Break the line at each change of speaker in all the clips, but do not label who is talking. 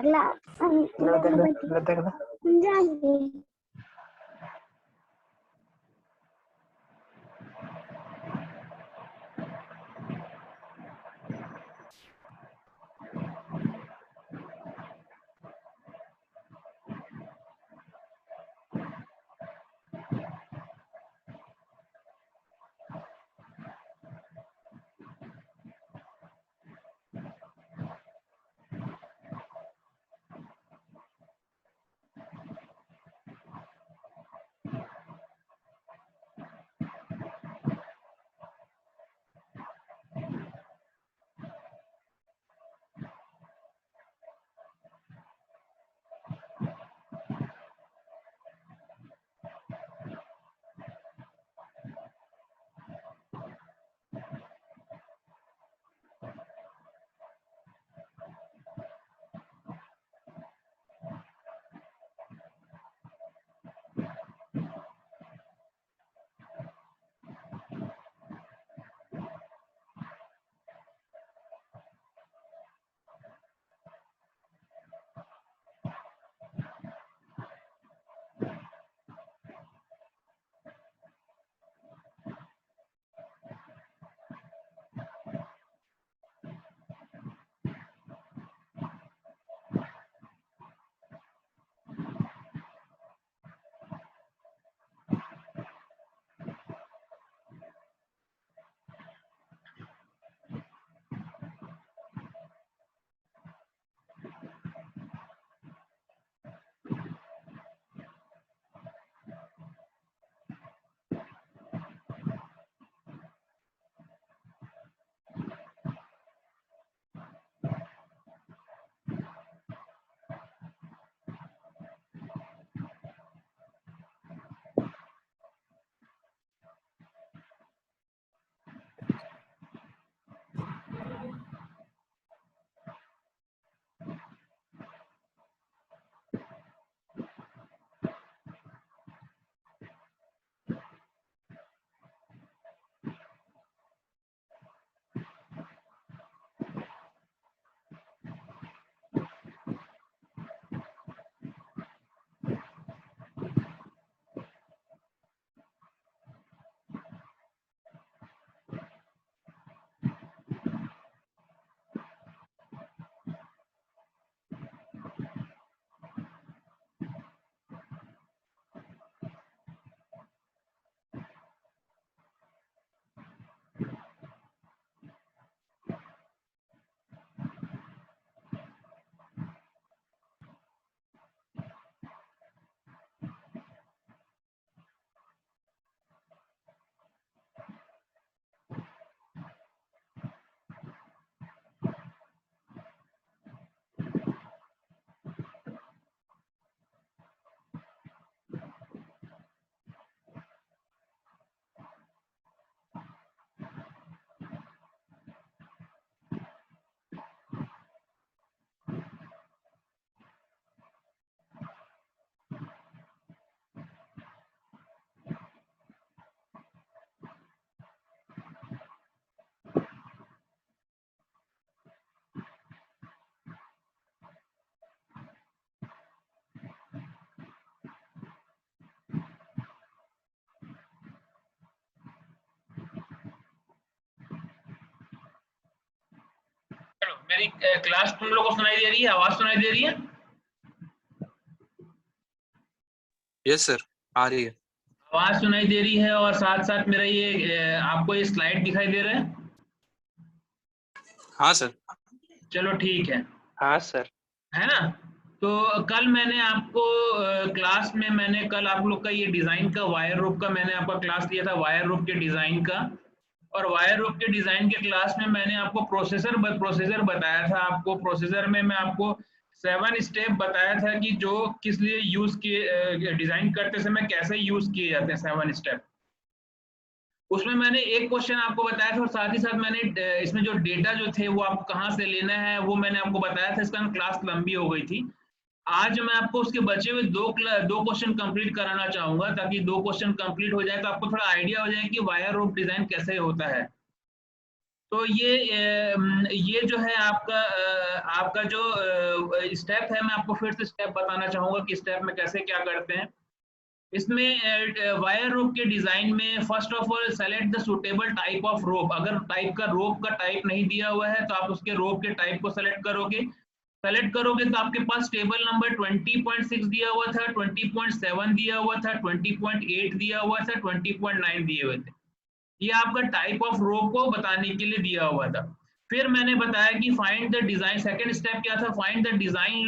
parla
मेरी class तुम लोगों को सुनाई दे रही है? आवाज सुनाई दे रही है?
यस सर, आ रही है।
आवाज सुनाई दे रही है और साथ साथ मेरा ये आपको ये स्लाइड दिखाई दे रहा है?
हाँ सर।
चलो ठीक है।
हाँ सर।
है ना? तो कल मैंने आपको क्लास में मैंने कल आप लोग का ये डिजाइन का वायर रोप का मैंने आपका क्लास लिया था, वायर रोप के डिजाइन का। और वायर रोप के डिजाइन के क्लास में मैंने आपको प्रोसेसर बताया था। आपको प्रोसेसर में मैं आपको 7 स्टेप बताया था कि जो किस लिए यूज किए, डिजाइन करते समय कैसे यूज किए जाते हैं 7 स्टेप। उसमें मैंने एक क्वेश्चन आपको बताया था और साथ ही साथ मैंने इसमें जो डेटा जो थे वो आपको कहाँ से लेना है वो मैंने आपको बताया था। इसका क्लास लंबी हो गई थी। आज मैं आपको उसके बचे हुए दो क्वेश्चन कंप्लीट कराना चाहूंगा, ताकि 2 क्वेश्चन कंप्लीट हो जाए तो आपको थोड़ा आइडिया हो जाए कि वायर रोप डिजाइन कैसे होता है। तो ये जो है आपका जो स्टेप है, मैं आपको फिर से स्टेप बताना चाहूंगा कि स्टेप में कैसे क्या करते हैं। इसमें वायर रोप के डिजाइन में first of all select the suitable type of rope. अगर टाइप का रोप का टाइप नहीं दिया हुआ है तो आप उसके रोप के टाइप को सेलेक्ट करोगे। तो आपके पास टेबल नंबर 20.6 दिया हुआ था, 20.7 दिया हुआ था, 20.8 दिया हुआ था, 20.9 दिए हुए थे। ये आपका टाइप ऑफ रोप को बताने के लिए दिया हुआ था। फिर मैंने बताया कि find the design, second step क्या था, find the design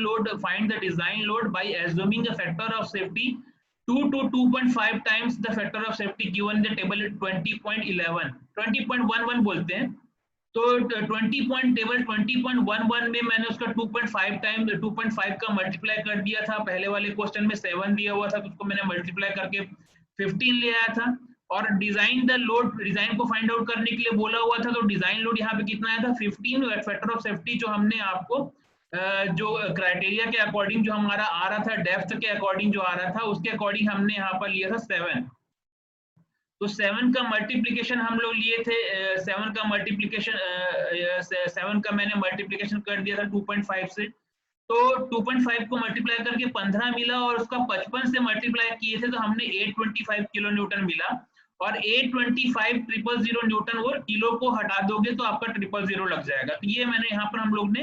load bye assuming a factor of safety 2 to 2.5 times the factor of safety given the table 20.11 20.11 बोलते हैं। तो 20.11 में मैंने उसका 2.5 टाइम 2.5 का मल्टीप्लाई कर दिया था। पहले वाले क्वेश्चन में 7 दिया हुआ था तो उसको मैंने मल्टीप्लाई करके 15 ले आया था। और डिजाइन द लोड, डिजाइन को फाइंड आउट करने के लिए बोला हुआ था, तो डिजाइन लोड यहाँ पे कितना आया था 15। फैक्टर ऑफ सेफ्टी जो हमने आपको जो क्राइटेरिया के अकॉर्डिंग जो हमारा आ रहा था, डेप्थ के अकॉर्डिंग जो आ रहा था, उसके अकॉर्डिंग हमने यहाँ पर लिया था 7। तो 7 का मल्टीप्लिकेशन हम लोग लिए थे, 7 का मल्टीप्लिकेशन 7 का मैंने मल्टीप्लिकेशन कर दिया था 2.5 से। तो 2.5 को मल्टीप्लाई करके 15 मिला और उसका 55 से मल्टीप्लाई किए थे तो हमने 825 किलो न्यूटन मिला। और 825,000 न्यूटन, वो किलो को हटा दोगे तो आपका 000 लग जाएगा। तो ये मैंने यहाँ पर हम लोग ने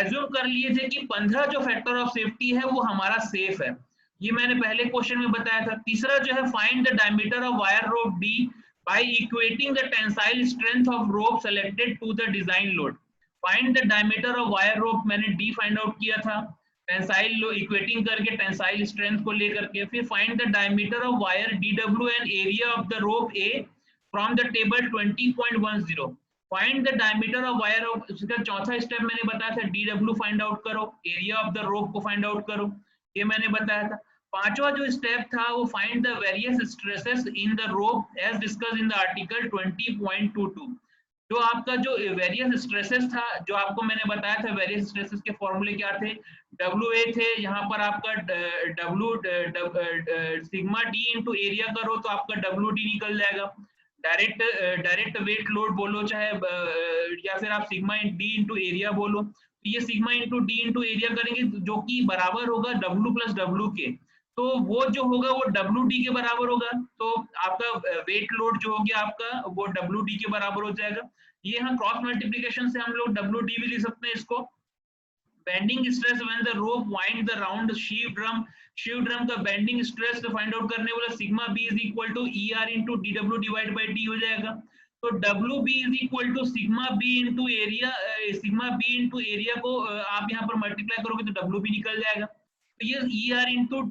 एज्यूम कर लिए थे कि 15 जो फैक्टर ऑफ सेफ्टी है वो हमारा सेफ है। ये मैंने पहले क्वेश्चन में बताया था। तीसरा जो है find the diameter of wire rope D by equating the tensile strength of rope selected to the design load. Find the diameter of wire rope मैंने डी फाइंड आउट किया था टेंसाइल इक्वेटिंग करके टेंसाइल स्ट्रेंथ को लेकर के। फिर find the diameter of wire DW and area of the rope A from the table 20.10। Find the diameter of wire of, उसका चौथा स्टेप मैंने बताया था डीडब्ल्यू फाइंड आउट करो, एरिया ऑफ द रोप को फाइंड आउट करो, ये मैंने बताया था। पांचवा जो स्टेप था वो find the various stresses in the rope as discuss in the article 20.22। जो आपका जो वेरियस स्ट्रेसेस था, जो आपको मैंने बताया था, वेरियस स्ट्रेसेस के फॉर्मूले क्या थे, WA थे, यहाँ पर आपका सिग्मा डी इंटू एरिया करो तो आपका WD निकल जाएगा। डायरेक्ट वेट लोड बोलो चाहे या फिर आप सिग्मा डी इंटू एरिया बोलो, तो ये sigma into D into area करेंगे जो कि बराबर होगा W प्लस W के। तो वो जो होगा वो WD के बराबर होगा। तो आपका वेट लोड जो हो गया आपका वो WD के बराबर हो जाएगा। ये हम क्रॉस मल्टीप्लिकेशन से हम लोग WD भी लिख सकते हैं इसको। Bending stress when the rope wind the round sheave drum का बेंडिंग स्ट्रेस फाइंड आउट करने वाला sigma B is equal to ER into DW divide by D हो जाएगा। तो WB is equal to sigma B into area, sigma B into area को आप यहाँ पर मल्टीप्लाई करोगे तो WB निकल जाएगा। तो ये ER into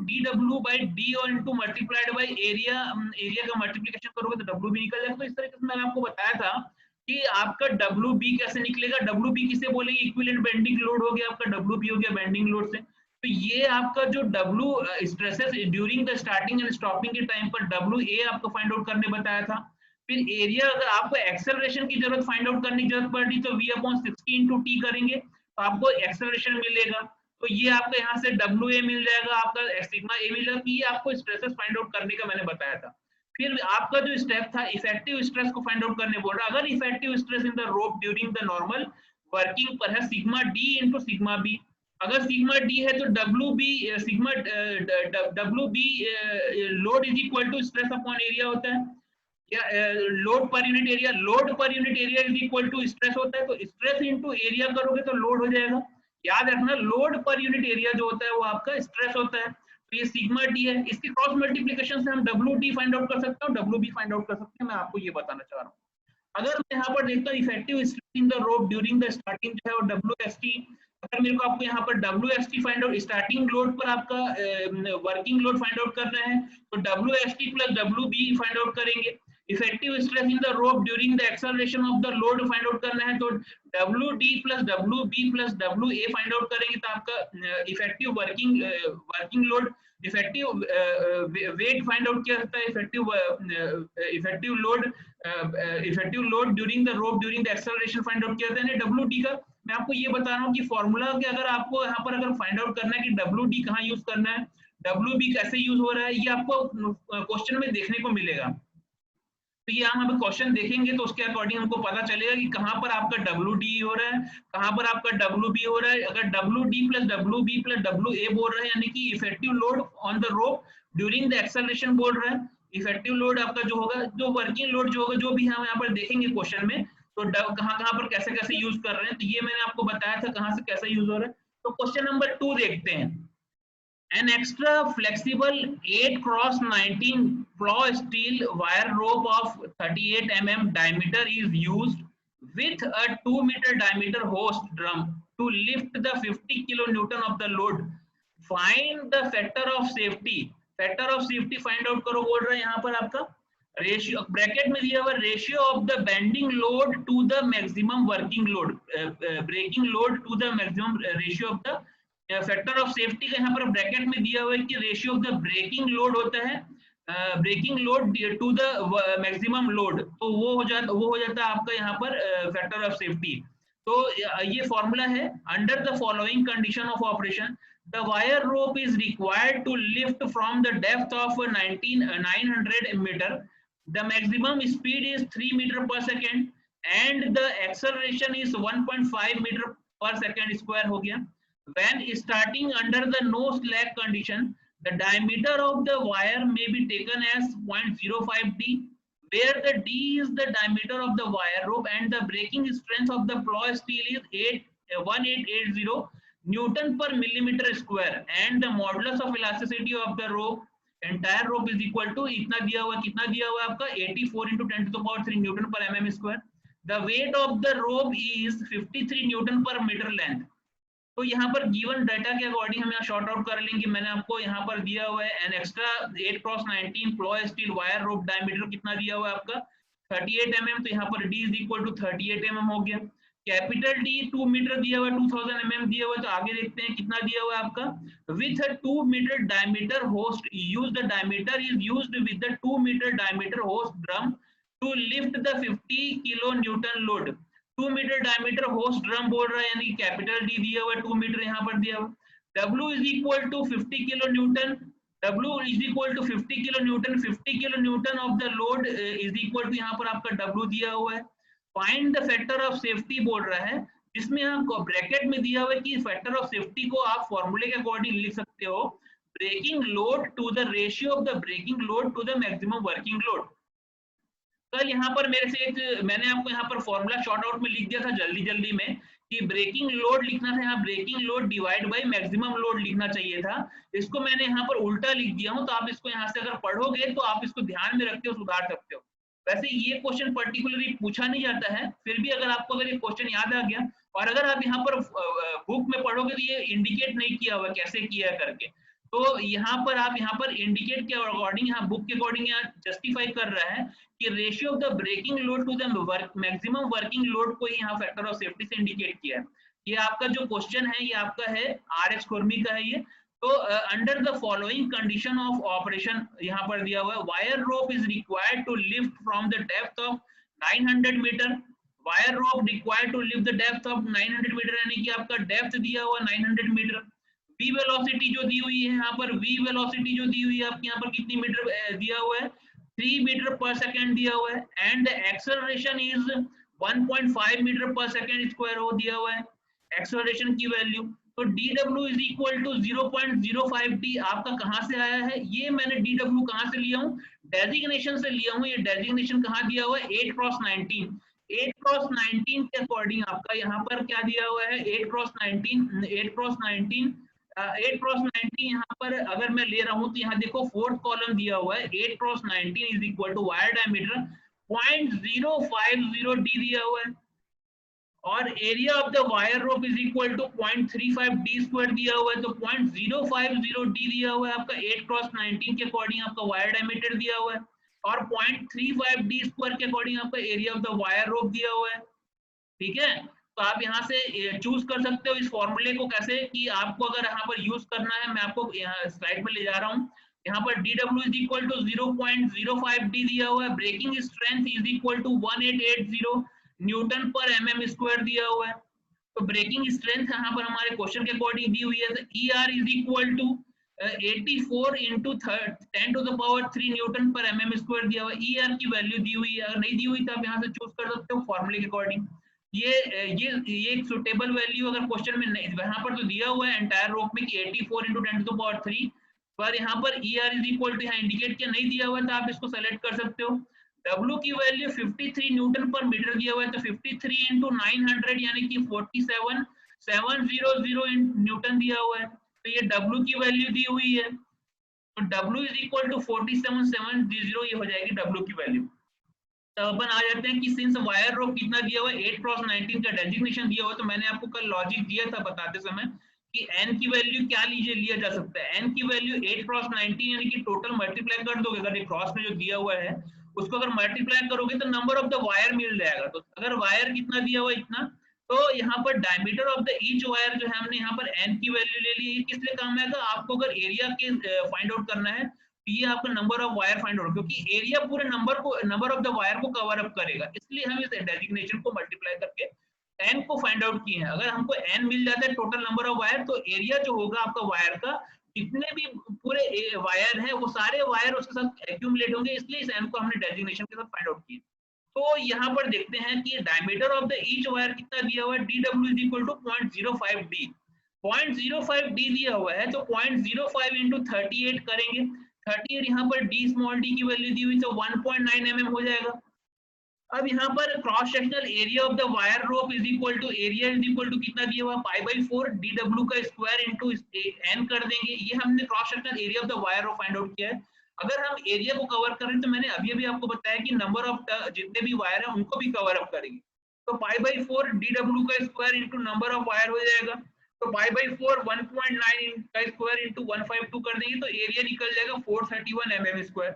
DW by D और into multiplied by area, area का मल्टीप्लिकेशन करोगे तो WB निकल जाएगा। तो इस तरीके से मैंने आपको बताया था कि आपका WB कैसे निकलेगा। WB किसे बोलेंगे, इक्विवेलेंट बेंडिंग लोड हो गया आपका, WB हो गया बेंडिंग लोड से। तो ये आपका जो W stresses during the starting and stopping के टाइम पर WA आपको फाइंड आउट करने बताया था। फिर एरिया, अगर आपको एक्सेलरेशन की जरूरत फाइंड आउट करने की जरूरत पड़ी तो V/60 इंटू T करेंगे तो आपको एक्सेलरेशन मिलेगा। तो ये आपका यहाँ से WA मिल जाएगा, आपका सिग्मा A मिल जाएगा। ये आपको स्ट्रेसेस फाइंड आउट करने का मैंने बताया था। फिर आपका जो स्टेप था इफेक्टिव स्ट्रेस को फाइंड आउट करने बोल रहा। अगर effective stress in the rope during the normal working पर है sigma D into sigma B. अगर सिग्मा डी है तो WB load is equal to stress upon area होता है, या load per unit area is equal to stress होता है। तो स्ट्रेस इंटू एरिया करोगे तो लोड हो जाएगा। याद रखना लोड पर यूनिट एरिया जो होता है वो आपका स्ट्रेस होता है। तो ये सिग्मा डी है, इसकी क्रॉस मल्टीप्लिकेशन से हम WD फाइंड आउट कर सकते हैं, WB फाइंड आउट कर सकते हैं। मैं आपको ये बताना चाह रहा हूँ। अगर मैं यहाँ पर देखता हूँ effective stress in the rope during the starting जो है वो WST, अगर मेरे को आपको यहाँ पर WST find out, starting load पर आपका वर्किंग लोड फाइंड आउट करना है तो WST plus WB find out करेंगे। Effective stress in the rope during the acceleration of the load find out करना है तो WD plus WB plus WA find out करेंगे तो आपका effective working load, effective weight find out किया जाता है, effective load during the rope during the acceleration find out किया जाता है WD का। मैं आपको ये बता रहा हूँ कि फॉर्मूला के अगर आपको यहाँ पर अगर फाइंड आउट करना है कि WD कहाँ यूज करना है, WB कैसे यूज हो रहा है, ये आपको क्वेश्चन में देखने को मिलेगा। तो ये हम अभी क्वेश्चन देखेंगे तो उसके अकॉर्डिंग हमको पता चलेगा कि कहाँ पर आपका WD हो रहा है, कहाँ पर आपका WB हो रहा है। अगर WD plus WB plus WA बोल रहे हैं यानी कि effective load on the rope during the acceleration बोल रहा है। इफेक्टिव लोड आपका जो होगा, जो वर्किंग लोड जो होगा, जो भी हम यहाँ पर देखेंगे क्वेश्चन में, तो कहाँ कहाँ पर कैसे कैसे यूज कर रहे हैं, तो ये मैंने आपको बताया था कहाँ से कैसे यूज हो रहा है। तो क्वेश्चन नंबर 2 देखते हैं। An extra flexible 8 cross 19 plow steel wire rope of 38 mm diameter is used with a 2-meter diameter hose drum to lift the 50 kilonewton of the load. Find the factor of safety. Factor of safety find out करो बोल रहा है यहाँ पर आपका ratio, bracket में दिया हुआ ratio of the bending load to the maximum working load, breaking load to the maximum ratio of the factor of safety का यहाँ पर ब्रैकेट में दिया हुआ है कि ratio of the breaking load होता है, breaking load to the maximum load, तो वो हो जाता है आपका यहाँ पर फैक्टर ऑफ सेफ्टी। तो ये फॉर्मूला है। Under the following condition of operation the wire rope is required to lift from the depth of 900 metre, the maximum speed is 3 metre per second and the acceleration is 1.5 metre per second square हो गया। When starting under the no slack condition, the diameter of the wire may be taken as 0.05 D, where the D is the diameter of the wire rope and the breaking strength of the plow steel is 1880 Newton per millimeter square, and the modulus of elasticity of the rope, entire rope is equal to इतना दिया हुआ, कितना दिया हुआ आपका 84 into 10 to the power 3 Newton per mm square. The weight of the rope is 53 Newton per meter length. तो यहाँ पर गिवन डाटा के अकॉर्डिंग हम यहाँ शॉर्ट आउट कर लेंगे। मैंने आपको यहाँ पर दिया हुआ है an extra 8 cross 19 plough steel wire rope diameter कितना दिया हुआ है आपका 38 mm, तो यहाँ पर D is equal to 38 mm हो गया। कैपिटल D 2 मीटर दिया हुआ है, 2000 mm दिया हुआ है, तो आगे देखते हैं कितना दिया हुआ है आपका। With a 2 metre diameter hoist use the diameter is used with the 2 metre diameter hoist drum to lift the 50 kilo newton load. 2 metre diameter hoist drum बोल रहा है यानी कैपिटल डी दिया हुआ है, 2 मीटर यहाँ पर दिया हुआ। W is equal to 50 kilo newton, W is equal to 50 kilo newton, 50 kilo newton of the load is equal to यहाँ पर आपका W दिया हुआ है। Find the factor of safety बोल रहा है, जिसमें आपको ब्रैकेट में दिया हुआ है कि फैक्टर ऑफ सेफ्टी को आप फॉर्मूले के अकॉर्डिंग लिख सकते हो, breaking load to the ratio of the breaking load to the maximum working load. कल यहाँ पर मेरे से मैंने आपको यहाँ पर फॉर्मूला शॉर्ट आउट में लिख दिया था जल्दी में कि ब्रेकिंग लोड लिखना था, यहाँ breaking load divide by maximum load लिखना चाहिए था। इसको मैंने यहाँ पर उल्टा लिख दिया हूँ, तो आप इसको यहाँ से अगर पढ़ोगे तो आप इसको ध्यान में रखते हो सुधार सकते हो। वैसे ये क्वेश्चन पर्टिकुलरली पूछा नहीं जाता है, फिर भी अगर आपको अगर ये क्वेश्चन याद आ गया और अगर आप यहाँ पर बुक में पढ़ोगे तो ये इंडिकेट नहीं किया हुआ कैसे किया करके, तो यहाँ पर आप यहाँ पर इंडिकेट के अकॉर्डिंग, यहाँ बुक के अकॉर्डिंग यहाँ जस्टिफाई कर रहा है कि ratio of the breaking load to the maximum working load को ही यहाँ फैक्टर ऑफ सेफ्टी से इंडिकेट किया है। ये आपका जो क्वेश्चन है ये आपका है RX खुरमी का है ये। तो under the following condition of operation यहाँ पर दिया हुआ है, wire rope is required to lift from the depth of 900 metre, wire rope required to lift the depth of 900 metre, यानी कि आपका डेप्थ दिया हुआ 900 मीटर। V वेलोसिटी जो दी हुई है यहाँ पर, V वेलोसिटी जो दी हुई है आपके यहाँ पर कितनी मीटर दिया हुआ है, 3 मीटर पर सेकेंड दिया हुआ है, and acceleration is 1.5 metre per second square हो दिया हुआ है एक्सेलरेशन की वैल्यू। तो dW is equal to 0.05 D आपका कहाँ से आया है, ये मैंने dW कहाँ से लिया हूँ, डेजिग्नेशन से लिया हूँ। ये डेजिग्नेशन कहाँ दिया हुआ है, 8 क्रॉस 19, 8 क्रॉस 19 के अकॉर्डिंग आपका यहाँ पर क्या दिया हुआ है, 8 क्रॉस 19 यहाँ पर अगर मैं ले रहा हूँ तो यहाँ देखो फोर्थ कॉलम दिया हुआ है, 8 cross 19 is equal to wire diameter 0.050 D दिया हुआ है, और area of the wire rope is equal to 0.35 D square दिया हुआ है। तो 0.050 D दिया हुआ है आपका 8 क्रॉस 19 के अकॉर्डिंग आपका वायर डायमीटर दिया हुआ है, और 0.35 D स्क्वायर के अकॉर्डिंग आपका एरिया ऑफ द वायर रोप दिया हुआ है। ठीक है, तो आप यहाँ से चूज कर सकते हो इस फॉर्मूले को कैसे, कि आपको अगर यहाँ पर यूज करना है, मैं आपको यहाँ स्लाइड में ले जा रहा हूँ। यहाँ पर dW is equal to 0.05 D दिया हुआ है, breaking strength is equal to 1880 newton per mm square दिया हुआ है। तो ब्रेकिंग स्ट्रेंथ यहाँ पर हमारे क्वेश्चन के अकॉर्डिंग दी हुई है, ER is equal to 84 into 10 to the power 3 newton per mm square दिया हुआ है। ER की वैल्यू दी हुई है, अगर नहीं दी हुई तो आप यहाँ से चूज कर सकते हो फॉर्मूले के अकॉर्डिंग। ये एक सुटेबल वैल्यू अगर क्वेश्चन में नहीं, यहाँ पर तो दिया हुआ है एंटायर रोप में कि 84 इंटू 10 टू द पावर 3, पर यहाँ पर ER इज इक्वल टू यहाँ इंडिकेट किया नहीं दिया हुआ है तो आप इसको सेलेक्ट कर सकते हो। W की वैल्यू 53 न्यूटन पर मीटर दिया हुआ है, तो 53 इंटू 900 यानी कि 47,700 न्यूटन दिया हुआ है, तो ये W की वैल्यू दी हुई है, तो W इज इक्वल टू 47,700, ये हो जाएगी W की वैल्यू। तो अपन आ जाते हैं कि सिंस वायर रोप कितना दिया हुआ है 8x19 का डेजिग्नेशन दिया हुआ है, तो मैंने आपको कल लॉजिक दिया था बताते समय कि n की वैल्यू क्या लिया जा सकता है। n की वैल्यू 8x19 यानी कि टोटल मल्टीप्लाई कर दोगे, अगर ये क्रॉस में जो दिया हुआ है उसको अगर मल्टीप्लाई करोगे तो नंबर ऑफ द वायर मिल जाएगा। तो अगर वायर कितना दिया हुआ इतना, तो यहाँ पर diameter of the each wire जो है हमने यहाँ पर n की वैल्यू ले ली। ये किस लिए काम आएगा, आपको अगर एरिया के फाइंड आउट करना है तो ये आपका number of wire find out, क्योंकि एरिया पूरे नंबर ऑफ द वायर को कवर अप करेगा, इसलिए हम इस डेजिग्नेशन को मल्टीप्लाई करके n को फाइंड आउट किए हैं। अगर हमको n मिल जाता है टोटल नंबर ऑफ वायर, तो एरिया जो होगा आपका वायर का, जितने भी पूरे वायर है वो सारे वायर उसके साथ एक्यूमुलेट होंगे, इसलिए इस n को हमने डेजिग्नेशन के साथ फाइंड आउट किया। तो यहाँ पर देखते हैं कि diameter of the each wire कितना दिया हुआ है, DW is equal to 0.05d। 0.05d दिया हुआ है, तो 0.05 इंटू 38 करेंगे, 38 यहाँ पर d स्मॉल d की वैल्यू दी हुई, तो 1.9 mm हो जाएगा। अब यहाँ पर cross sectional area of the wire rope is equal to area is equal to कितना दिया हुआ, π/4 DW का स्क्वायर इंटू n कर देंगे। ये हमने cross sectional area of the wire rope find out किया है। अगर हम एरिया को कवर करें तो मैंने अभी आपको बताया कि नंबर ऑफ जितने भी वायर है उनको भी कवर अप करेंगे, तो π/4 DW का square into number of wire हो जाएगा, तो π/4 1.9 का स्क्वायर इंटू 152 कर देंगे, तो एरिया निकल जाएगा 431 mm स्क्वायर।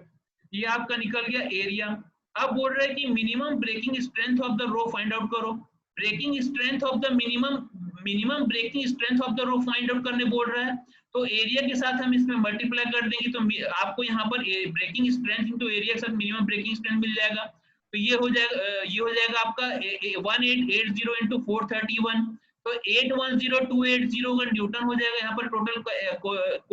ये आपका निकल गया एरिया। अब बोल रहा है कि minimum breaking strength of the rope find out करो। Breaking strength of the minimum breaking strength of the rope find out करने बोल रहा है, तो एरिया के साथ हम इसमें मल्टीप्लाई कर देंगे, तो आपको यहाँ पर ब्रेकिंग स्ट्रेंथ इनटू एरिया के साथ मिनिमम ब्रेकिंग स्ट्रेंथ मिल जाएगा। तो ये हो जाएगा आपका 1880 इंटू 431, तो 810280 न्यूटन हो जाएगा यहाँ पर टोटल को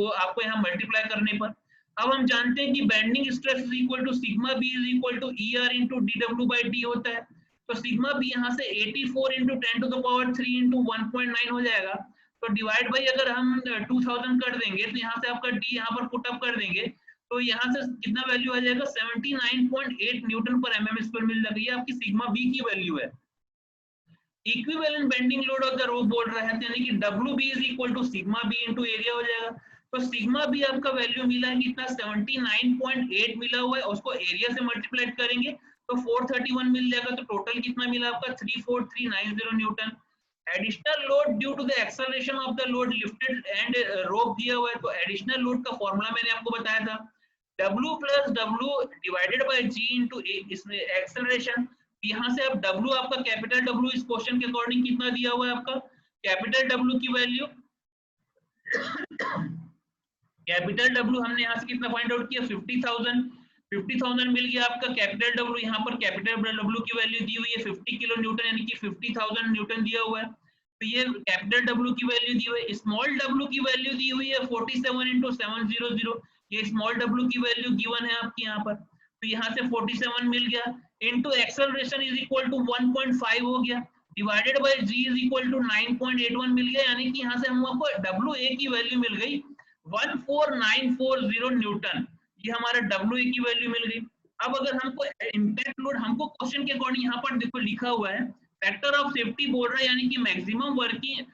आपको यहाँ मल्टीप्लाई करने पर। अब हम जानते हैं कि bending stress is equal to sigma B is equal to ER into DW/D होता है, तो सिग्मा बी यहाँ से 84 into 10 to the power 3 into 1.9 हो जाएगा, तो डिवाइड बाई अगर हम 2000 कर देंगे तो यहाँ से आपका D यहाँ पर पुट अप कर देंगे, तो यहाँ से कितना वैल्यू आ जाएगा 79.8 न्यूटन पर mm स्क्वायर मिल जाएगा। ये आपकी सिग्मा बी की वैल्यू है। Equivalent bending load of the rope बोल रहा है, यानी कि WB is equal to sigma B into area हो जाएगा। तो सिग्मा बी आपका वैल्यू मिला है कितना 79.8 मिला हुआ है, उसको एरिया से मल्टीप्लाई करेंगे तो 431 मिल जाएगा, तो टोटल कितना मिला आपका 34390 newton. Additional load due to the acceleration of the load lifted and rope दिया हुआ है, तो एडिशनल लोड का फॉर्मूला मैंने आपको बताया था, W plus W divided by G into इसमें एक्सेलरेशन। यहाँ से अब W आपका कैपिटल W इस क्वेश्चन के अकॉर्डिंग कितना दिया हुआ है, आपका कैपिटल W की वैल्यू कैपिटल W हमने यहाँ से कितना फाइंड आउट किया 50,000 मिल गया आपका कैपिटल W। यहाँ पर कैपिटल W की वैल्यू दी हुई है 50 किलो न्यूटन, यानी कि 50,000 न्यूटन दिया हुआ है, तो ये कैपिटल W की वैल्यू दी हुई है। स्मॉल W की वैल्यू दी हुई है 47 इंटू 700, ये स्मॉल W की वैल्यू गिवन है आपकी यहाँ पर, तो यहाँ से 47 मिल गया into acceleration is equal to 1.5 हो गया, divided by G is equal to 9.81 मिल गया, यानी कि यहाँ से हमको WA की वैल्यू मिल गई 14940 न्यूटन, ये हमारा WA की वैल्यू मिल गई। अब अगर हमको इम्पैक्ट लोड, हमको क्वेश्चन के अकॉर्डिंग यहाँ पर देखो लिखा हुआ है फैक्टर ऑफ सेफ्टी बोल रहा है, यानी कि maximum working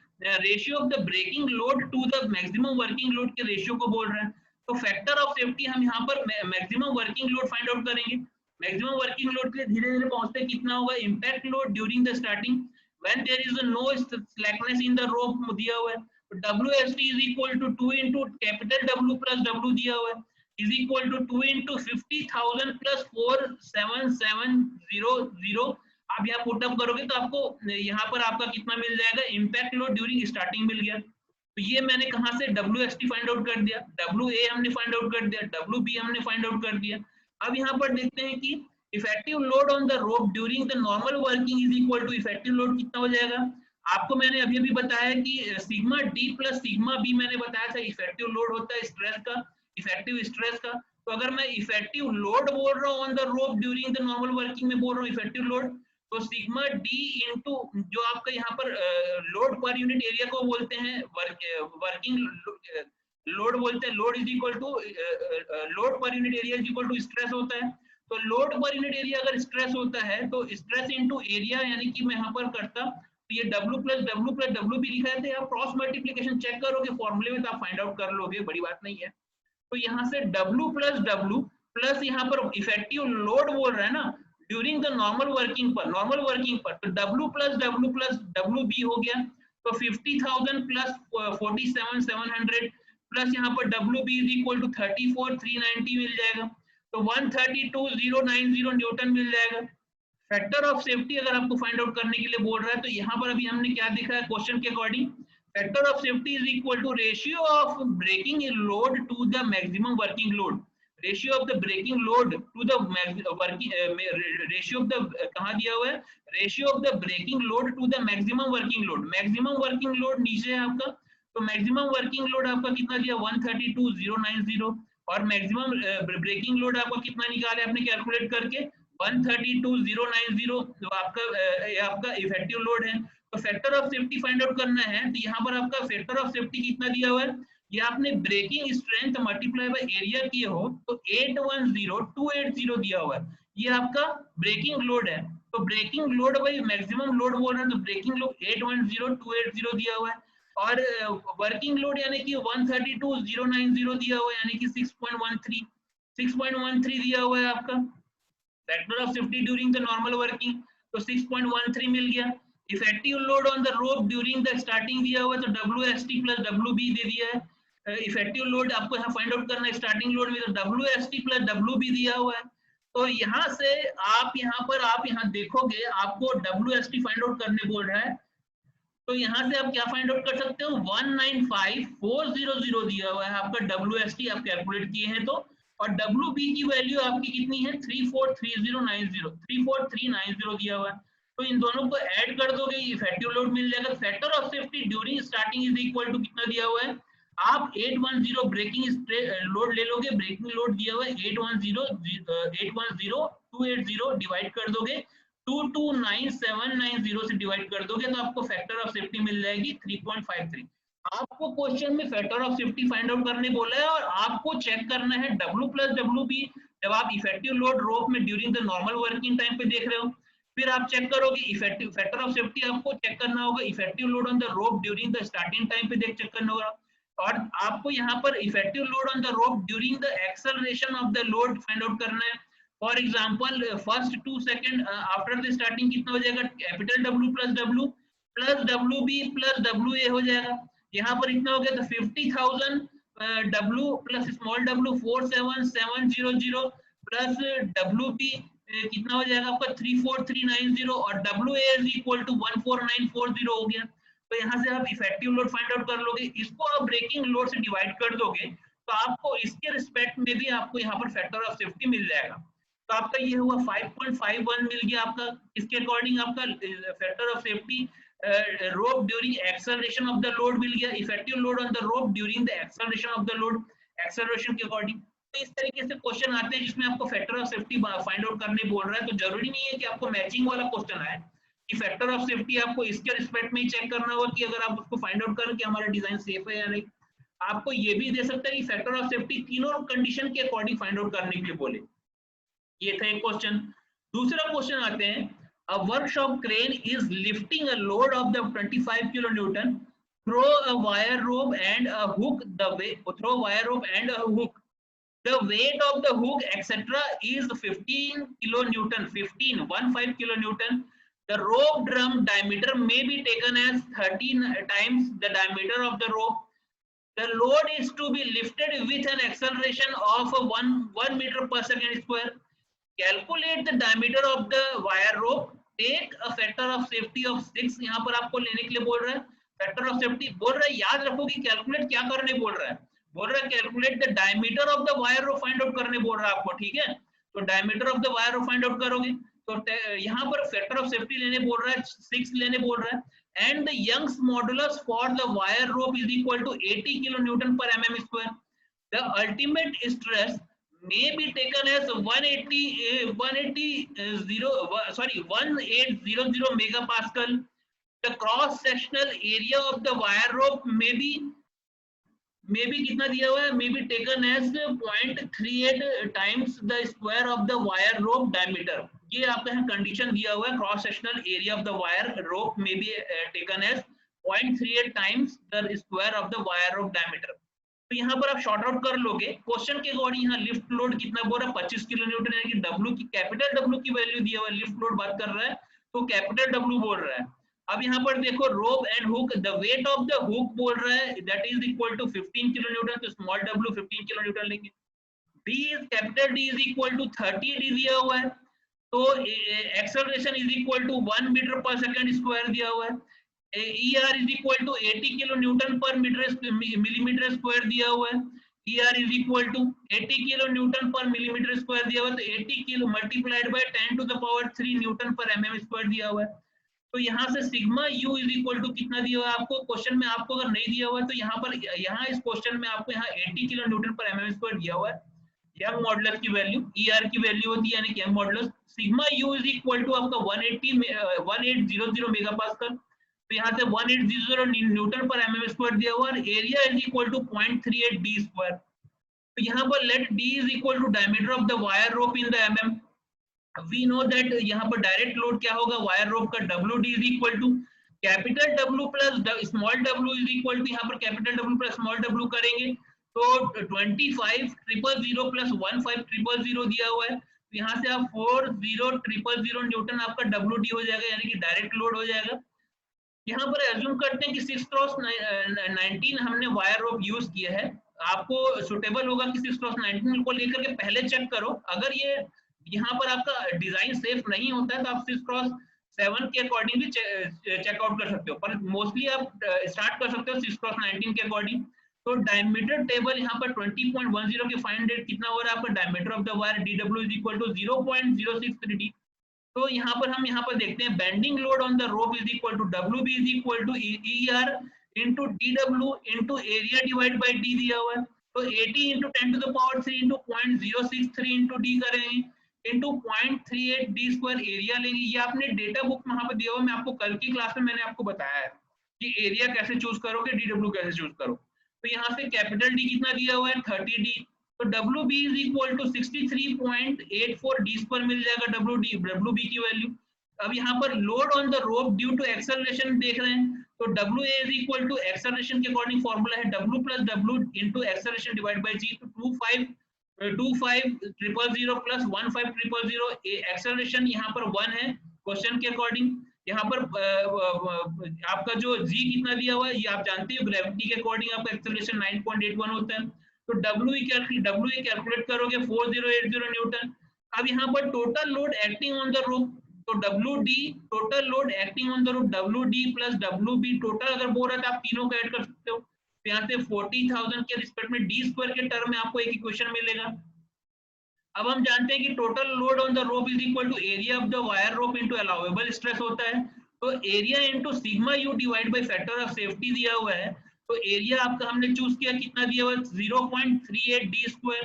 ratio of the breaking load to the maximum working load के रेशियो को बोल रहा है, तो फैक्टर ऑफ सेफ्टी हम यहाँ पर maximum working load find out करेंगे। मैक्सिमम वर्किंग लोड के धीरे धीरे पहुंचते कितना होगा, impact load during the starting when there is no slackness in the rope दिया हुआ है, तो WST is equal to 2 into capital W plus W दिया हुआ है is equal to 2 into 50,000 plus 47700। आप यहाँ पुट अप करोगे तो आपको यहाँ पर आपका कितना मिल जाएगा, इम्पैक्ट लोड ड्यूरिंग स्टार्टिंग मिल गया। तो ये मैंने कहाँ से WST फाइंड आउट कर दिया, WA हमने फाइंड आउट कर दिया, WB हमने फाइंड आउट कर दिया। अब यहाँ पर देखते हैं कि effective load on the rope during the normal working is equal to effective load कितना हो जाएगा, आपको मैंने अभी अभी बताया कि sigma D plus sigma B मैंने बताया था इफेक्टिव लोड होता है स्ट्रेस का, इफेक्टिव स्ट्रेस का। तो अगर मैं इफेक्टिव लोड बोल रहा हूँ on the rope during the normal working में बोल रहा हूँ इफेक्टिव लोड, तो सिग्मा डी इंटू जो आपका यहाँ पर लोड पर यूनिट एरिया को बोलते हैं वर्किंग लोड बोलते हैं, load is equal to load per unit area is equal to stress होता है। तो लोड पर यूनिट एरिया अगर स्ट्रेस होता है तो स्ट्रेस इनटू एरिया, यानी कि मैं यहाँ पर करता तो ये W प्लस डब्ल्यू भी लिखा है, आप क्रॉस मल्टीप्लिकेशन चेक करोगे फॉर्मूले में तो आप फाइंड आउट कर लोगे, बड़ी बात नहीं है। तो यहाँ से W प्लस यहाँ पर इफेक्टिव लोड बोल रहा है ना ड्यूरिंग द नॉर्मल वर्किंग पर, तो W प्लस डब्ल्यू बी हो गया, तो 50,000 प्लस 47,700 प्लस यहाँ पर W B is equal to 34,390 मिल जाएगा, तो 132,090 न्यूटन मिल जाएगा। फैक्टर ऑफ सेफ्टी अगर आपको फाइंड आउट करने के लिए बोल रहा है तो यहाँ पर अभी हमने क्या देखा है क्वेश्चन के according, factor of safety is equal to ratio of breaking load to the maximum working load, ratio of the breaking load to the working, ratio of the कहाँ दिया हुआ है, ratio of the breaking load to the maximum working load, maximum working load नीचे है आपका, तो maximum working load आपका कितना दिया 132,090 और मैक्सिमम ब्रेकिंग लोड आपका कितना निकाले आपने कैलकुलेट करके 132,090 जो आपका इफेक्टिव लोड है। तो factor of safety find out करना है तो यहाँ पर आपका फैक्टर ऑफ सेफ्टी कितना दिया हुआ है, ये आपने breaking strength multiply by area किए हो तो 810,280 दिया हुआ है, ये आपका ब्रेकिंग लोड है। तो ब्रेकिंग लोड भाई मैक्सिमम लोड बोल रहे हैं तो ब्रेकिंग लोड 810,280 दिया हुआ है और वर्किंग लोड यानी कि 132,090 दिया हुआ है, यानी कि 6.13 दिया हुआ है आपका factor of safety during the normal working, तो 6.13 मिल गया। Effective load on the rope during the starting दिया हुआ है तो WST प्लस WB दे दिया है। इफेक्टिव लोड आपको यहाँ फाइंड आउट करना है स्टार्टिंग लोड में तो WST प्लस WB दिया हुआ है। तो यहाँ से आप यहाँ देखोगे आपको WST फाइंड आउट करने बोल रहा है, तो यहाँ से आप क्या फाइंड आउट कर सकते हो 195,400 दिया हुआ है आपका WST आप कैलकुलेट किए हैं तो, और WB की वैल्यू आपकी कितनी है 34,390 दिया हुआ है। तो इन दोनों को ऐड कर दोगे इफेक्टिव लोड मिल जाएगा। Factor of safety during starting is equal to कितना दिया हुआ है, आप 810 ब्रेकिंग लोड ले लोगे, ब्रेकिंग लोड दिया हुआ है 810,280 डिवाइड कर दोगे 229,790 से डिवाइड कर दोगे तो आपको फैक्टर ऑफ सेफ्टी मिल जाएगी 3.53। आपको क्वेश्चन में factor of safety find out करने बोला है और आपको चेक करना है W प्लस WB जब आप इफेक्टिव लोड रोप में during the normal working time पे देख रहे हो, फिर आप चेक करोगे इफेक्टिव फैक्टर ऑफ सेफ्टी आपको चेक करना होगा effective load on the rope during the starting time पे चेक करना होगा, और आपको यहाँ पर effective load on the rope during the acceleration of the load find out करना है। For example first 2 second after the starting कितना हो जाएगा, capital W plus WB plus WA हो जाएगा, यहाँ पर इतना हो गया तो 50,000 W plus small w 47,700 plus WB कितना हो जाएगा आपका 34,390 और WA इज इक्वल टू 14940 हो गया। तो यहाँ से आप इफेक्टिव लोड फाइंड आउट कर लोगे, इसको आप ब्रेकिंग लोड से डिवाइड कर दोगे तो आपको इसके रिस्पेक्ट में भी आपको यहाँ पर फैक्टर ऑफ सेफ्टी मिल जाएगा। तो आपका ये हुआ 5.51 मिल गया आपका, इसके अकॉर्डिंग आपका factor of safety rope during acceleration of the load मिल गया, effective load on the rope during the acceleration of the load acceleration के अकॉर्डिंग। तो इस तरीके से क्वेश्चन आते हैं जिसमें आपको factor of safety find out करने बोल रहा है, तो जरूरी नहीं है कि आपको मैचिंग वाला क्वेश्चन आए कि फैक्टर ऑफ सेफ्टी आपको इसके रिस्पेक्ट में ही चेक करना होगा कि अगर आप उसको फाइंड आउट करें कि हमारा डिजाइन सेफ है या नहीं। आपको ये भी दे सकता है कि फैक्टर ऑफ सेफ्टी तीनों कंडीशन के अकॉर्डिंग फाइंड आउट करने के लिए बोले। ये था एक क्वेश्चन। दूसरा क्वेश्चन आते हैं, a workshop crane is lifting a load of the 25 kilonewton through a wire rope and a hook, the weight of the hook etc is 15 kilonewton, 15 kilonewton. The rope drum diameter may be taken as 13 times the diameter of the rope. The load is to be lifted with an acceleration of 1 meter per second square. Calculate the diameter of the wire rope. Take a factor of safety of 6। यहाँ पर आपको लेने के लिए बोल रहा है factor of safety, बोल रहा है याद रखो कि कैलकुलेट क्या करने बोल रहा है, बोल रहा है calculate the diameter of the wire rope find out करने बोल रहा है आपको, ठीक है। तो diameter of the wire rope find out करोगे तो यहाँ पर फैक्टर ऑफ सेफ्टी लेने बोल रहा है 6 लेने बोल रहा है, and the Young's modulus for the wire rope is equal to 80 kilonewton per mm square. The ultimate stress may be taken as 1800 megapascal. The cross sectional area of the wire rope may be कितना दिया हुआ है, may be taken as 0.38 times the square of the wire rope diameter. ये आपका यहाँ condition दिया हुआ है, cross sectional area of the wire rope में भी taken as 0.38 times the square of the wire rope diameter. तो यहाँ पर आप शॉर्ट आउट कर लोगे. क्वेश्चन के अकॉर्डिंग यहाँ लिफ्ट लोड कितना बोल रहा है, 25 किलो न्यूटन, यानी कि डब्ल्यू की कैपिटल डब्ल्यू की वैल्यू दिया हुआ है, लिफ्ट लोड बात कर रहा है तो कैपिटल डब्ल्यू बोल रहा है. अब यहाँ पर देखो rope and hook, the weight of the hook बोल रहा है that is equal to 15 kilo newton, तो स्मॉल डब्ल्यू 15 किलो न्यूटन लेंगे. D is capital D is equal to 30 D दिया हुआ है, तो acceleration is equal to 1 metre per second square दिया हुआ है. ER is equal to 80 kilo newton per millimetre square दिया हुआ है. ER is equal to 80 kilo newton per millimetre square दिया हुआ है, तो 80 kilo multiplied by 10 to the power 3 newton per mm square दिया हुआ है. तो यहाँ से sigma U is equal to कितना दिया हुआ है आपको क्वेश्चन में, आपको अगर नहीं दिया हुआ है तो यहाँ पर यहाँ इस क्वेश्चन में आपको यहाँ 80 kilo newton per mm square दिया हुआ है. यंग मॉडुलस की वैल्यू ER की वैल्यू होती है, यानी कि Young modulus. Sigma U is equal to आपका 1800 मेगापास्कल, तो यहाँ से 1800 न्यूटन पर mm स्क्वायर दिया हुआ है. Area is equal to 0.38 d square. तो यहाँ पर let D is equal to diameter of the wire rope in the mm. We know that यहाँ पर डायरेक्ट लोड क्या होगा वायर रोप का, WD is equal to capital W plus small w is equal to, यहाँ पर capital W plus small w करेंगे तो 25000 plus 15000 दिया हुआ है, तो यहाँ से आप 40000 न्यूटन आपका WD हो जाएगा, यानी कि डायरेक्ट लोड हो जाएगा. यहाँ पर एज्यूम करते हैं कि 6x19 हमने वायर रोप यूज किया है. आपको सुटेबल होगा कि 6x19 को लेकर के पहले चेक करो. अगर ये यहाँ पर आपका डिजाइन सेफ नहीं होता है तो आप 6x7 के अकॉर्डिंग भी चेकआउट कर सकते हो, पर मोस्टली आप स्टार्ट कर सकते हो 6x19 के अकॉर्डिंग. तो डायमीटर टेबल यहाँ पर 20.10 के फाइंड रेट कितना हो रहा है आपका diameter of the wire DW is equal to 0.063d. तो यहाँ पर हम यहाँ पर देखते हैं bending load on the rope is equal to WB is equal to ER into DW into area divide by D दिया हुआ है, तो 80 into 10 to the power 3 into 0.063 into D करेंगे into 0.38 d स्क्वायर एरिया लेंगे. ये आपने data book में यहाँ पर दिया हुआ, मैं आपको कल की क्लास में मैंने आपको बताया है कि एरिया कैसे चूज करोगे, DW कैसे चूज करो. तो यहाँ से कैपिटल D कितना दिया हुआ है 30D, तो WB is equal to 63.84 d square मिल जाएगा WB की वैल्यू. अब यहाँ पर load on the rope due to acceleration देख रहे हैं, तो WA is equal to acceleration के अकॉर्डिंग फॉर्मूला है W plus W into acceleration divide by G, तो 25000 प्लस 15000. एक्सेलरेशन यहाँ पर 1 है क्वेश्चन के अकॉर्डिंग. यहाँ पर आपका जो G कितना दिया हुआ है ये आप जानते हो, ग्रेविटी के अकॉर्डिंग आपका एक्सेलरेशन 9.81 होता है. तो WA कैलकुलेट करोगे 4080 न्यूटन. अब यहाँ पर total load acting on the रोप, तो WD total load acting on the rope WD plus WB total अगर बोल रहा है तो आप तीनों को ऐड कर सकते हो. तो यहाँ से 40,000 के रिस्पेक्ट में D स्क्वायर के टर्म में आपको एक इक्वेशन मिलेगा. अब हम जानते हैं कि total load on the rope is equal to area of the wire rope into allowable stress होता है, तो area into sigma U divide by factor of safety दिया हुआ है. तो एरिया आपका हमने चूज किया कितना दिया हुआ है 0.38 d स्क्वायर.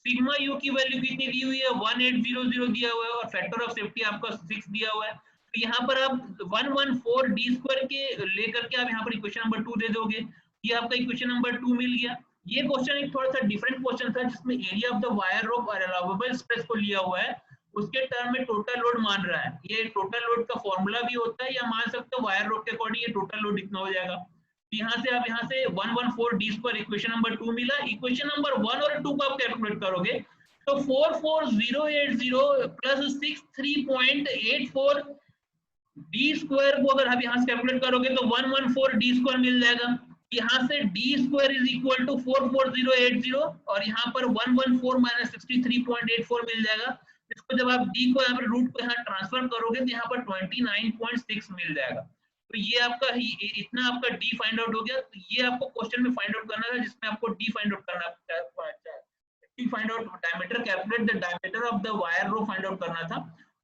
सिग्मा U की वैल्यू कितनी दी हुई है 1800 दिया हुआ है, और फैक्टर ऑफ सेफ्टी आपका 6 दिया हुआ है. तो यहाँ पर आप 114 d स्क्वायर के लेकर के आप यहाँ पर इक्वेशन नंबर 2 दे दोगे, ये आपका इक्वेशन नंबर 2 मिल गया. ये क्वेश्चन एक थोड़ा सा डिफरेंट क्वेश्चन था जिसमें एरिया ऑफ द वायर रोप और अलाउएबल स्ट्रेस को लिया हुआ है, उसके टर्म में टोटल लोड मान रहा है. ये टोटल लोड का फॉर्मूला भी होता है, या मान सकते हो वायर रोप के अकॉर्डिंग ये टोटल लोड इतना हो जाएगा. यहाँ से आप यहाँ से 114 d स्क्वायर इक्वेशन नंबर 2 मिला. इक्वेशन नंबर 1 और 2 को आप कैलकुलेट करोगे तो 44080 प्लस 63.84 d स्क्वायर को अगर आप यहाँ से कैलकुलेट करोगे तो 114 d स्क्वायर मिल जाएगा. यहाँ से d square is equal to 44080 और यहाँ पर 114 माइनस 63.84 मिल जाएगा. इसको जब आप d को यहाँ पर रूट को यहाँ ट्रांसफर करोगे तो यहाँ पर 29.6 मिल जाएगा. तो ये आपका इतना आपका d फाइंड आउट हो गया. तो ये आपको क्वेश्चन में फाइंड आउट करना था जिसमें आपको d फाइंड आउट करना था, d find out diameter, calculate the diameter of the wire rope find out करना था.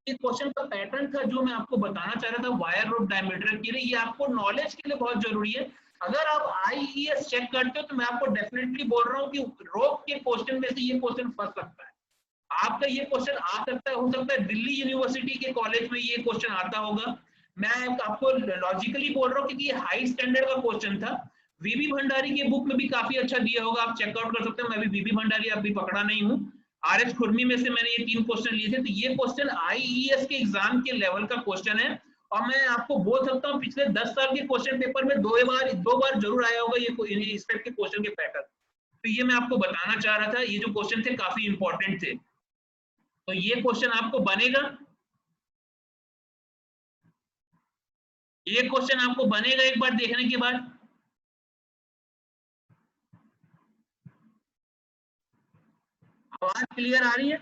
ये क्वेश्चन का पैटर्न था जो मैं आपको बताना चाह रहा था वायर रोप डायमीटर के लिए। ये आपको नॉलेज के लिए बहुत जरूरी है। अगर आप आईईएस चेक करते हो तो मैं आपको डेफिनेटली बोल रहा हूँ कि रोप के क्वेश्चन में से ये क्वेश्चन फंस सकता है। आपका ये क्वेश्चन आ सकता है, हो सकता है दिल्ली यूनिवर्सिटी के कॉलेज में ये क्वेश्चन आता होगा। मैं आपको लॉजिकली बोल रहा हूँ क्योंकि ये हाई स्टैंडर्ड का क्वेश्चन था। वीबी भंडारी के बुक में भी काफी अच्छा दिया होगा, आप चेकआउट कर सकते हो। मैं भी वीबी भंडारी अभी पकड़ा नहीं हूँ, आरएस खुरमी में से मैंने ये 3 क्वेश्चन लिए थे। तो ये क्वेश्चन आईईएस के एग्जाम के लेवल का क्वेश्चन है। और मैं आपको बोल सकता हूँ पिछले 10 साल के क्वेश्चन पेपर में दो बार जरूर आया होगा ये इस टाइप के क्वेश्चन के पैटर्न। तो ये मैं आपको बताना चाह रहा था, ये जो क्वेश्चन थे काफी इंपॉर्टेंट थे। तो ये क्वेश्चन आपको बनेगा, ये क्वेश्चन आपको बनेगा एक बार देखने के बाद। आवाज क्लियर आ रही है?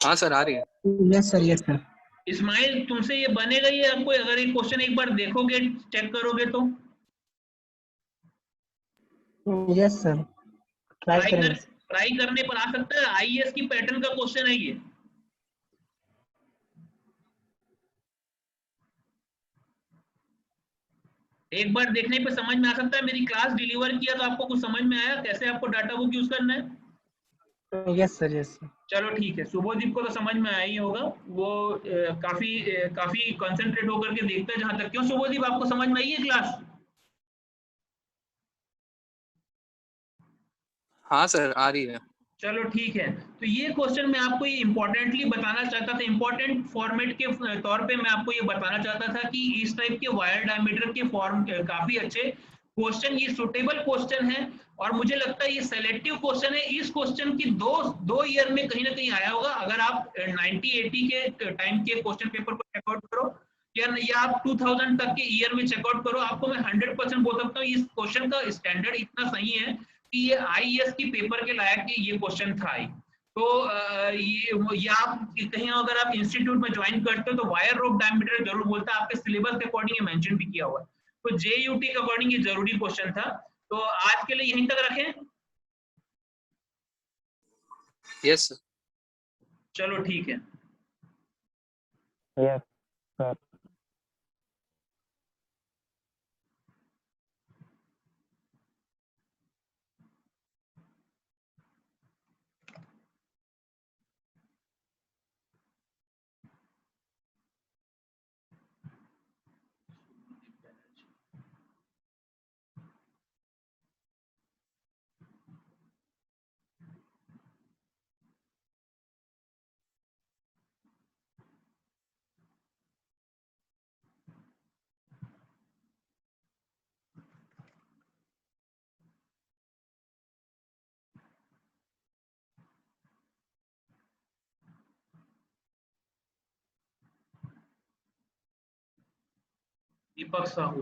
हाँ सर आ रही है।
Yes sir, yes sir.
Ismail तुमसे ये बनेगा ये आपको, अगर ये क्वेश्चन एक बार देखोगे चेक करोगे तो?
यस सर,
ट्राई करने पर आ सकता है। आईएएस की पैटर्न का क्वेश्चन है ये। एक बार देखने पे समझ में आ सकता है। मेरी क्लास डिलीवर किया तो आपको कुछ समझ में आया कैसे आपको डाटा बुक यूज करना है?
Yes sir, yes sir.
चलो ठीक है, शुभोदीप को तो समझ में आया ही होगा। वो काफी कंसंट्रेट होकर के देखता है जहां तक। क्यों शुभोदीप, आपको समझ में आई है क्लास?
हाँ सर आ रही है।
चलो ठीक है। तो ये क्वेश्चन मैं आपको ये इंपॉर्टेंटली बताना चाहता था, इंपॉर्टेंट फॉर्मेट के तौर पे मैं आपको ये बताना चाहता था कि इस टाइप के वायर डायमीटर के फॉर्म काफी अच्छे क्वेश्चन, ये सुटेबल क्वेश्चन है। और मुझे लगता है ये सेलेक्टिव क्वेश्चन है। इस क्वेश्चन की दो ईयर में कहीं ना कहीं आया होगा। अगर आप 90-80 के टाइम के क्वेश्चन पेपर को चेकआउट करो या आप 2000 तक के ईयर में चेकआउट करो, आपको मैं 100% बोल सकता हूँ इस क्वेश्चन का स्टैंडर्ड इतना सही है कि ये आईएएस की पेपर के लायक ये क्वेश्चन था ही। तो ये आप कहीं अगर आप इंस्टीट्यूट में ज्वाइन करते हो तो वायर रोप डायमीटर जरूर बोलता है, आपके सिलेबस के अकॉर्डिंग ये मेंशन भी किया हुआ है। तो जेयूटी के अकॉर्डिंग ये जरूरी क्वेश्चन था। तो आज के लिए यहीं तक रखें।
Yes sir.
चलो ठीक है।
Yes sir.
दीपक साहू,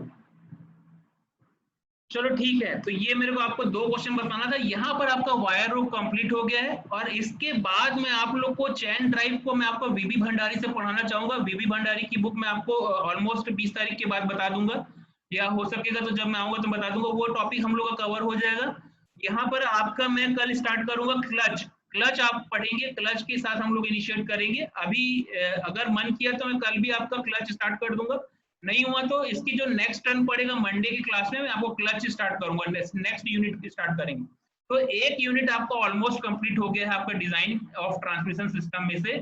चलो ठीक है। तो ये मेरे को आपको 2 क्वेश्चन बताना था। यहाँ पर आपका वायर रोप कंप्लीट हो गया है और इसके बाद मैं आप लोग को चैन ड्राइव को मैं आपको वीबी भंडारी से पढ़ाना चाहूंगा। वीबी भंडारी की बुक मैं आपको ऑलमोस्ट 20 तारीख के बाद बता दूंगा, या हो सकेगा तो जब मैं आऊंगा तो बता दूंगा। वो टॉपिक हम लोग का कवर हो जाएगा। यहाँ पर आपका मैं कल स्टार्ट करूंगा क्लच आप पढ़ेंगे, क्लच के साथ हम लोग इनिशिएट करेंगे। अभी अगर मन किया तो मैं कल भी आपका क्लच स्टार्ट कर दूंगा, नहीं हुआ तो इसकी जो नेक्स्ट टर्न पड़ेगा मंडे की क्लास में मैं आपको क्लच स्टार्ट करूंगा, नेक्स्ट यूनिट स्टार्ट करेंगे। तो एक यूनिट आपका ऑलमोस्ट कंप्लीट हो गया है आपका डिजाइन ऑफ ट्रांसमिशन सिस्टम में से,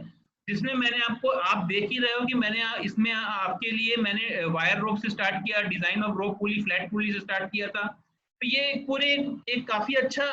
जिसमें मैंने आपको, आप देख ही रहे हो कि मैंने इसमें आपके लिए मैंने वायर रोप से स्टार्ट किया, design of rope pulley, flat pulley से स्टार्ट किया था। तो ये पूरे एक काफी अच्छा